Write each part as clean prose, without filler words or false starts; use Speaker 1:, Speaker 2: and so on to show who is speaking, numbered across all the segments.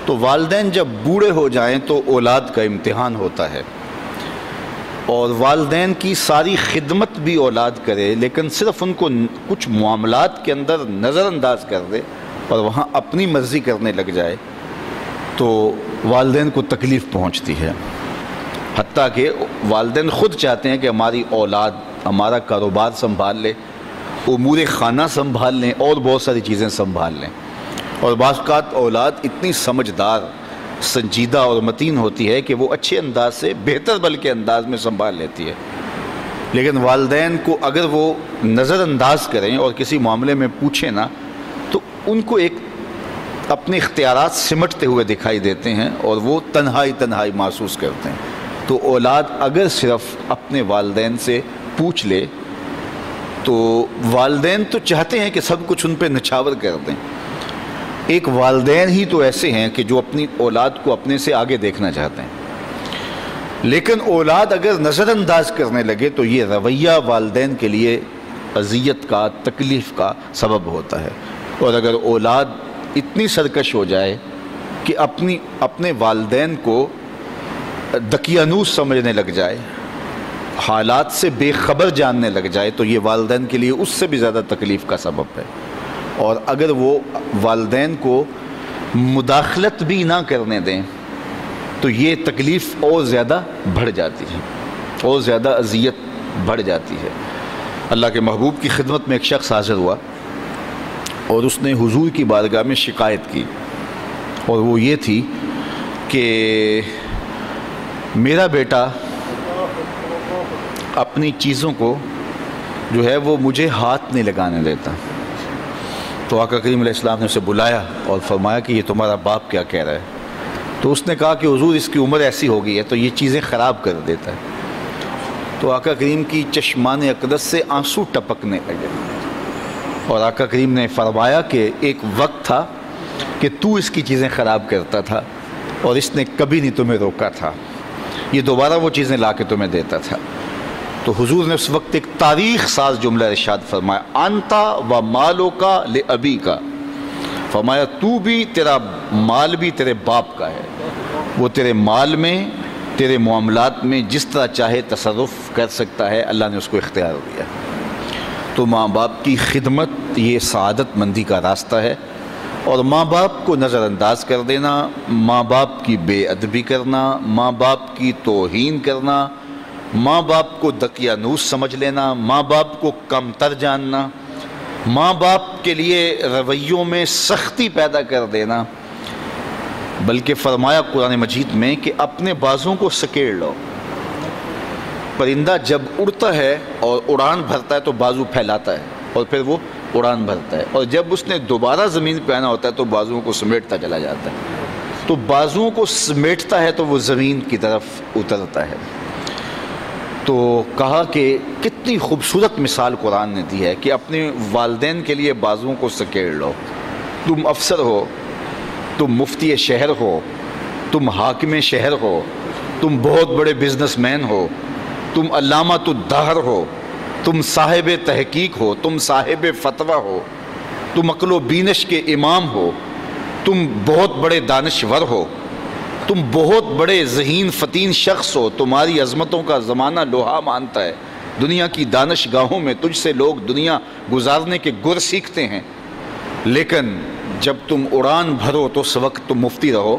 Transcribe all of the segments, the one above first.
Speaker 1: تو والدین جب بوڑھے ہو جائیں تو اولاد کا امتحان ہوتا ہے، اور والدین کی ساری خدمت بھی اولاد کرے لیکن صرف ان کو کچھ معاملات کے اندر نظر انداز کر دے اور وہاں اپنی مرضی کرنے لگ جائے تو والدین کو تکلیف پہنچتی ہے۔ حتیٰ کہ والدین خود چاہتے ہیں کہ ہماری اولاد ہمارا کاروبار سنبھال لے، امور خانہ سنبھال لیں اور بہت ساری چیزیں سنبھال لیں، اور بعض اوقات اولاد اتنی سمجھدار، سنجیدہ اور متین ہوتی ہے کہ وہ اچھے انداز سے، بہتر بلکہ انداز میں سنبھال لیتی ہے، لیکن والدین کو اگر وہ نظر انداز کریں اور کسی معاملے میں پوچھیں نا تو ان کو ایک اپنے اختیارات سمٹتے ہوئے دکھائی دیتے ہیں اور وہ تنہائی محسوس کرتے ہیں۔ تو اولاد اگر صرف اپنے والدین سے پوچھ لے تو والدین تو چاہتے ہیں کہ سب کچھ ان پہ نچھاور کر دیں، ایک والدین ہی تو ایسے ہیں کہ جو اپنی اولاد کو اپنے سے آگے دیکھنا چاہتے ہیں، لیکن اولاد اگر نظر انداز کرنے لگے تو یہ رویہ والدین کے لیے اذیت کا، تکلیف کا سبب ہوتا ہے۔ اور اگر اولاد اتنی سرکش ہو جائے کہ اپنے والدین کو دقیانوس سمجھنے لگ جائے، حالات سے بے خبر جاننے لگ جائے تو یہ والدین کے لیے اس سے بھی زیادہ تکلیف کا سبب ہے۔ اور اگر وہ والدین کو مداخلت بھی نہ کرنے دیں تو یہ تکلیف اور زیادہ بڑھ جاتی ہے، اور زیادہ اذیت بڑھ جاتی ہے۔ اللہ کے محبوب کی خدمت میں ایک شخص حاضر ہوا اور اس نے حضور کی بارگاہ میں شکایت کی، اور وہ یہ تھی کہ میرا بیٹا اپنی چیزوں کو جو ہے وہ مجھے ہاتھ نہیں لگانے دیتا۔ تو آقا کریم علیہ السلام نے اسے بلایا اور فرمایا کہ یہ تمہارا باپ کیا کہہ رہا ہے؟ تو اس نے کہا کہ حضور اس کی عمر ایسی ہو گئی ہے تو یہ چیزیں خراب کر دیتا ہے۔ تو آقا کریم کی چشمان اقدس سے آنسو ٹپکنے لگے، اور آقا کریم نے فرمایا کہ ایک وقت تھا کہ تو اس کی چیزیں خراب کرتا تھا اور اس نے کبھی نہیں تمہیں روکا تھا، یہ دوبارہ وہ چیزیں لا کے تمہیں دیتا تھا۔ تو حضور نے اس وقت ایک تاریخ ساز جملہ ارشاد فرمایا، انتا و مالو کا لابی کا، فرمایا تو بھی، تیرا مال بھی تیرے باپ کا ہے، وہ تیرے مال میں، تیرے معاملات میں جس طرح چاہے تصرف کر سکتا ہے، اللہ نے اس کو اختیار دیا۔ تو ماں باپ کی خدمت یہ سعادت مندی کا راستہ ہے، اور ماں باپ کو نظر انداز کر دینا، ماں باپ کی بے ادبی کرنا، ماں باپ کی توہین کرنا، ماں باپ کو دقیانوس سمجھ لینا، ماں باپ کو کمتر جاننا، ماں باپ کے لیے رویوں میں سختی پیدا کر دینا، بلکہ فرمایا قرآن مجید میں کہ اپنے بازوں کو سکیڑ لو۔ پرندہ جب اڑتا ہے اور اڑان بھرتا ہے تو بازو پھیلاتا ہے اور پھر وہ اڑان بھرتا ہے، اور جب اس نے دوبارہ زمین پہ آنا ہوتا ہے تو بازوؤں کو سمیٹتا چلا جاتا ہے۔ تو بازوؤں کو سمیٹتا ہے تو وہ زمین کی طرف اترتا ہے۔ تو کہا کہ کتنی خوبصورت مثال قرآن نے دی ہے کہ اپنے والدین کے لیے بازوؤں کو سکیڑ لو۔ تم افسر ہو، تم مفتی شہر ہو، تم حاکم شہر ہو، تم بہت بڑے بزنس مین ہو، تم علامۃ الدہر ہو، تم صاحب تحقیق ہو، تم صاحب فتویٰ ہو، تم عقل و بینش کے امام ہو، تم بہت بڑے دانشور ہو، تم بہت بڑے ذہین فتین شخص ہو، تمہاری عظمتوں کا زمانہ لوہا مانتا ہے، دنیا کی دانش گاہوں میں تجھ سے لوگ دنیا گزارنے کے گر سیکھتے ہیں، لیکن جب تم اڑان بھرو تو اس وقت تم مفتی رہو،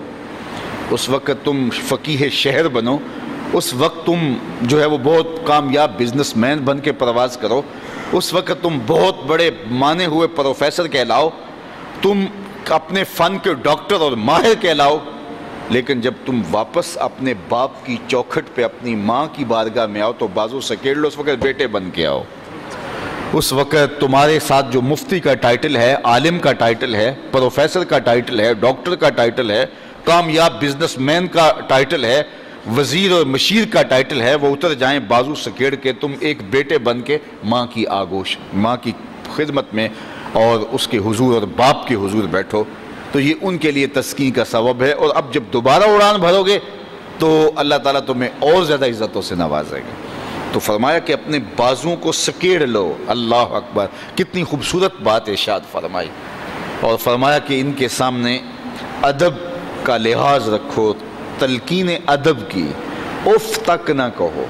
Speaker 1: اس وقت تم فقیہ شہر بنو، اس وقت تم جو ہے وہ بہت کامیاب بزنس مین بن کے پرواز کرو، اس وقت تم بہت بڑے مانے ہوئے پروفیسر کہلاؤ، تم اپنے فن کے ڈاکٹر اور ماہر کہلاؤ، لیکن جب تم واپس اپنے باپ کی چوکھٹ پہ اپنی ماں کی بارگاہ میں آؤ تو بازو سکیڑ لو، اس وقت بیٹے بن کے آؤ۔ اس وقت تمہارے ساتھ جو مفتی کا ٹائٹل ہے، عالم کا ٹائٹل ہے، پروفیسر کا ٹائٹل ہے، ڈاکٹر کا ٹائٹل ہے، کامیاب بزنس مین کا ٹائٹل ہے، وزیر اور مشیر کا ٹائٹل ہے، وہ اتر جائیں بازو سکیڑ کے، تم ایک بیٹے بن کے ماں کی آغوش، ماں کی خدمت میں اور اس کے حضور اور باپ کے حضور بیٹھو، تو یہ ان کے لیے تسکین کا سبب ہے۔ اور اب جب دوبارہ اڑان بھرو گے تو اللہ تعالیٰ تمہیں اور زیادہ عزتوں سے نوازے گا۔ تو فرمایا کہ اپنے بازوؤں کو سکیڑ لو، اللہ اکبر، کتنی خوبصورت بات ارشاد فرمائی، اور فرمایا کہ ان کے سامنے ادب کا لحاظ رکھو، تلقین ادب کی، اف تک نہ کہو۔